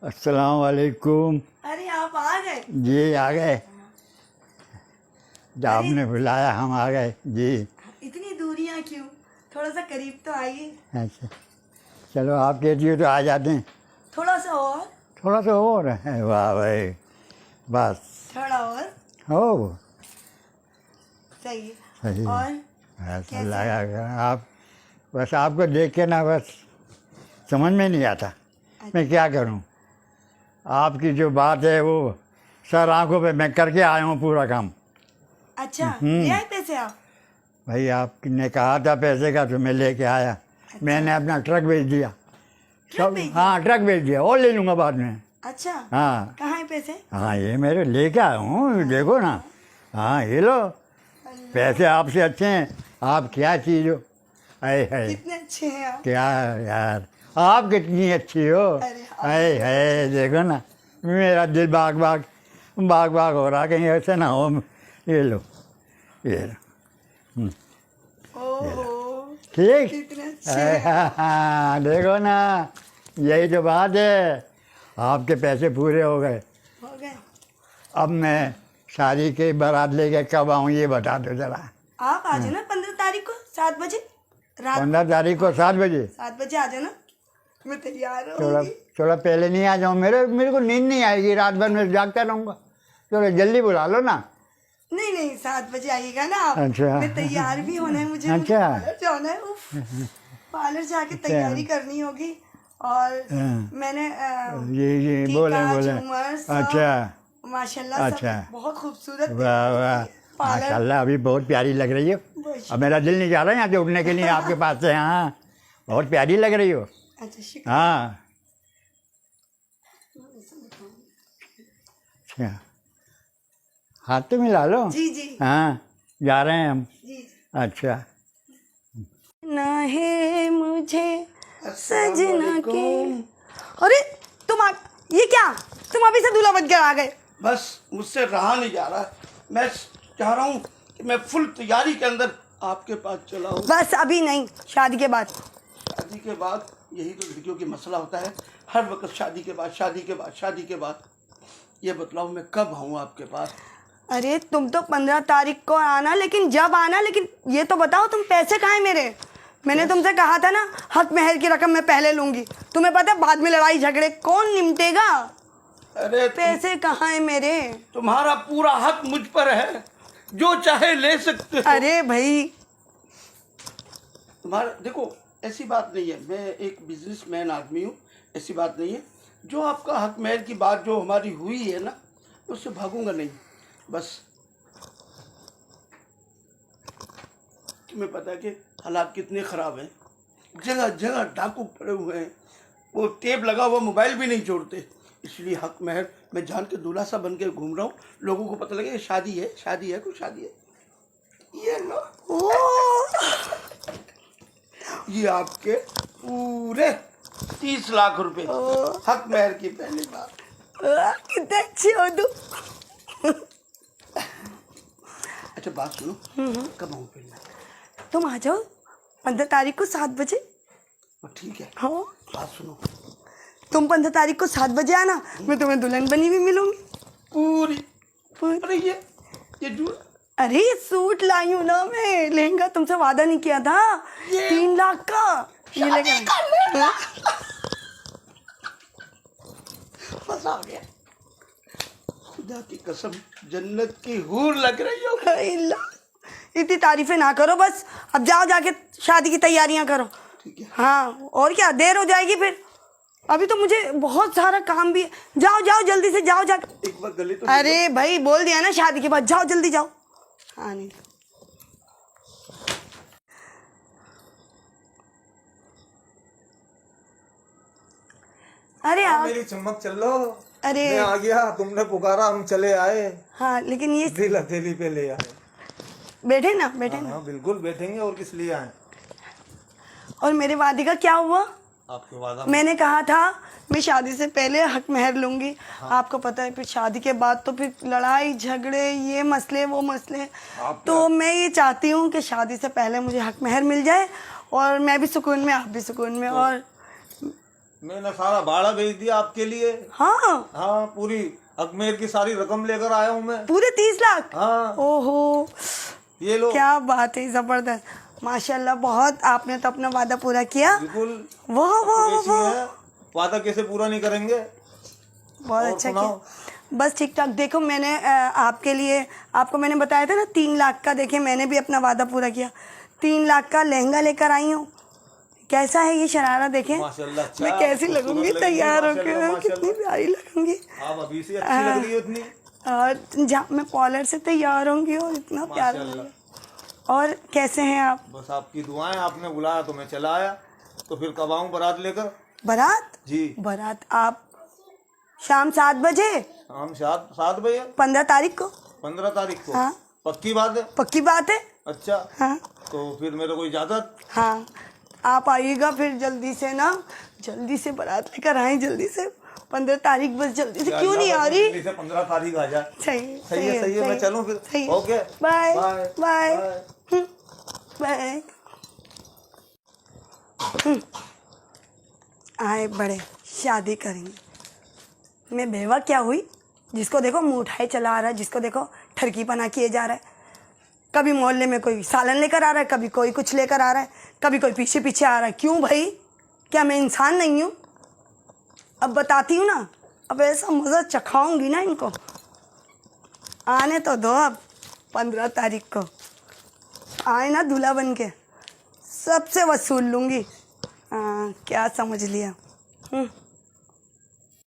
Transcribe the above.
अस्सलाम वालेकुम। अरे आप आ गए। जी आ गए, जब आपने बुलाया हम आ गए जी। इतनी दूरियां क्यों, थोड़ा सा करीब तो आइए। अच्छा चलो, आप कहती हो तो आ जाते हैं। थोड़ा सा और, थोड़ा सा और है, वाह भाई, बस थोड़ा और हो सही है। सही है। और बस कैसे? अल्लाह का आप, बस आपको देख के ना बस समझ में नहीं आता मैं क्या करूं। आपकी जो बात है वो सर आंखों पे मैं करके आया हूँ पूरा काम। अच्छा ले आए पैसे आप? भाई आपने कहा था पैसे का तो मैं लेके आया। अच्छा। मैंने अपना ट्रक भेज दिया। ट्रक भेज दिया? हाँ ट्रक भेज दिया, और ले लूँगा बाद में। अच्छा हाँ कहाँ है पैसे? हाँ ये मेरे लेके आया हूँ, देखो ना। हाँ ये लो पैसे, आपसे अच्छे हैं। आप क्या चीज़ हो, अरे है कितने अच्छे हैं आप। क्या यार, आप कितनी अच्छी हो। अरे अरे है देखो ना, मेरा दिल बाग बाग बाग बाग हो रहा, कहीं ऐसे ना हो। ये लो ये लो, ओहो ठीक। कितने अच्छे हैं। हाँ देखो ना, यही तो बात है। आपके पैसे पूरे हो गए। हो गए। अब मैं शादी के बारात लेके कब आऊँ ये बता दो जरा। आप आ जाना 15 तारीख को 7 बजे रात। 15 तारीख को 7 बजे। 7 बजे आ जाना, मैं तैयार थोड़ा रहूंगी। थोड़ा पहले नहीं आ जाऊँ, मेरे को नींद नहीं आएगी, रात भर मैं जागता रहूँगा। चलो जल्दी बुला लो ना। नहीं नहीं 7 बजे आइएगा ना आप। अच्छा। मैं तैयार भी होना है, मुझे अच्छा। पार्लर जाना है। उफ, पार्लर जाके तैयारी करनी होगी। और मैंने ये टीका, बोले बोले। झूमर सब, अच्छा माशाल्लाह अच्छा। सब बहुत खूबसूरत वाह वाह पार्लर। माशाल्लाह, अभी बहुत प्यारी लग रही हो। अब मेरा दिल नहीं जा रहा यहाँ से उठने के लिए आपके पास से। हाँ बहुत प्यारी लग रही हो। अच्छा शुक्रिया। हाँ अच्छा, हाथ तो मिला लो। जी जी हाँ जा रहे हैं हम। जी जी। अच्छा ना है मुझे सजना के। अरे ये क्या, तुम अभी से दूल्हा बन कर आ गए? बस मुझसे रहा नहीं जा रहा। मैं चाह रहा हूँ कि मैं फुल तैयारी के अंदर आपके पास चला हूँ। बस अभी नहीं, शादी के बाद। शादी के बाद, यही तो लड़कियों की मसला होता है, हर वक्त शादी के बाद शादी के बाद शादी के बाद। ये बतलाओ मैं कब आऊँ आपके पास? अरे तुम तो 15 तारीख को आना, लेकिन जब आना, लेकिन ये तो बताओ तुम पैसे कहाँ हैं मेरे? मैंने तुमसे कहा था ना हक महर की रकम मैं पहले लूंगी। तुम्हें पता है बाद में लड़ाई झगड़े कौन निपटेगा? अरे पैसे कहाँ हैं मेरे? तुम्हारा पूरा हक मुझ पर है, जो चाहे ले सकते हो। अरे भाई तुम्हारा देखो, ऐसी बात नहीं है, मैं एक बिजनेसमैन आदमी हूँ, ऐसी बात नहीं है। जो आपका हक महर की बात जो हमारी हुई है ना, उससे भागूंगा नहीं। बस तुम्हें पता है कि हालात कितने ख़राब हैं, जगह जगह डाकू पड़े हुए हैं, वो टेप लगा हुआ मोबाइल भी नहीं छोड़ते। इसलिए हक महर मैं जान के दूल्हा सा बन के घूम रहा हूँ, लोगों को पता लगे शादी है शादी है, कुछ शादी है। ये लो, ये आपके पूरे 30 लाख रुपए हक महर की पहली बार। कितने अच्छे हो तुम। अच्छा बात सुनो, कब आऊँ फिर मैं? तुम आ जाओ 15 तारीख को 7 बजे। ठीक है। हाँ बात सुनो, तुम 15 तारीख को 7 बजे आना, मैं तुम्हें दुल्हन बनी भी मिलूंगी पूरी। अरे ये जो, अरे ये सूट लाई हूँ ना मैं, लहंगा तुमसे वादा नहीं किया था 3 लाख का, ये लेकर मजा आ गया। खुदा की कसम जन्नत की हूर लग रही हो। अल्लाह, इतनी तारीफें ना करो, बस अब जाओ जाके शादी की तैयारियां करो। ठीक है। हाँ और क्या, देर हो जाएगी फिर, अभी तो मुझे बहुत सारा काम भी है। जाओ जाओ जल्दी से जाओ जाके। एक बार गले तो अरे भाई बोल दिया ना शादी के बाद, जाओ जल्दी जाओ। हाँ नहीं अरे आप, मेरी चमक चल लो। अरे मैं आ गया, तुमने पुकारा, हम चले आए। हाँ लेकिन ये दिल हथेली पे ले आए। बैठे ना बैठे ना। हाँ बिल्कुल बैठेंगे, और किस लिए आए? और मेरे वादे का क्या हुआ? आपके वादा मैंने कहा था मैं शादी से पहले हक महर लूंगी। आपको पता है फिर शादी के बाद तो फिर लड़ाई झगड़े, ये मसले वो मसले। तो मैं ये चाहती हूँ कि शादी से पहले मुझे हक महर मिल जाए, और मैं भी सुकून में, आप भी सुकून में। और मैंने सारा भाड़ा भेज दिया आपके लिए। हाँ हाँ, पूरी अजमेर की सारी रकम लेकर आया हूँ मैं। पूरे 30 लाख। हाँ, ओहो, ये लो। क्या बात है, जबरदस्त, माशाल्लाह। बहुत आपने तो अपना वादा पूरा किया। बिल्कुल। वाह वाह कुरैशी वाह, है, वादा कैसे पूरा नहीं करेंगे। बहुत और अच्छा सुनाओ। किया। बस ठीक ठाक। देखो मैंने आपके लिए, आपको मैंने बताया था ना 3 लाख का, देखिए मैंने भी अपना वादा पूरा किया। 3 लाख का लहंगा लेकर आई हूँ। कैसा है ये शरारा, देखें माशाल्लाह, अच्छा, मैं कैसी खूबसूरत लगूंगी लगेगी, तैयार माशाल्लाह, होकर, कितनी माशाल्लाह। प्यारी लगूंगी। आप अभी से अच्छी लग रही हो इतनी। और जहाँ मैं पॉलर से तैयार होंगी और इतना प्यारा माशाल्लाह। लगेगा। और कैसे हैं आप? बस आपकी दुआएं, आपने बुलाया तो मैं चला आया। तो फिर कब आऊँ बारात लेकर? बारात? जी, बारात आप शाम 7 बजे, हम 7 बजे 15 तारीख को। 15 तारीख को। हाँ। पक्की बात है? पक्की बात है। अच्छा, हाँ तो फिर मेरे को इजाजत। हाँ, आप आइएगा फिर जल्दी से ना, जल्दी से बारात लेकर आए जल्दी से। 15 तारीख बस जल्दी से, क्यों नहीं आ रही? जल्दी से 15 तारीख आ जाए। सही सही है, मैं चलूं फिर? सही है। Okay, bye bye, bye bye. Bye. आए बड़े, शादी करेंगे। मैं बेवा क्या हुई, जिसको देखो मुँह उठाए चला आ रहा है, जिसको देखो ठरकी पना किए जा रहा है। कभी मोहल्ले में कोई सालन लेकर आ रहा है, कभी कोई कुछ लेकर आ रहा है, कभी कोई पीछे पीछे आ रहा है। क्यों भाई, क्या मैं इंसान नहीं हूँ? अब बताती हूँ ना, अब ऐसा मज़ा चखाऊंगी ना इनको। आने तो दो अब 15 तारीख को आए ना दूल्हा बन के, सबसे वसूल लूँगी। क्या समझ लिया?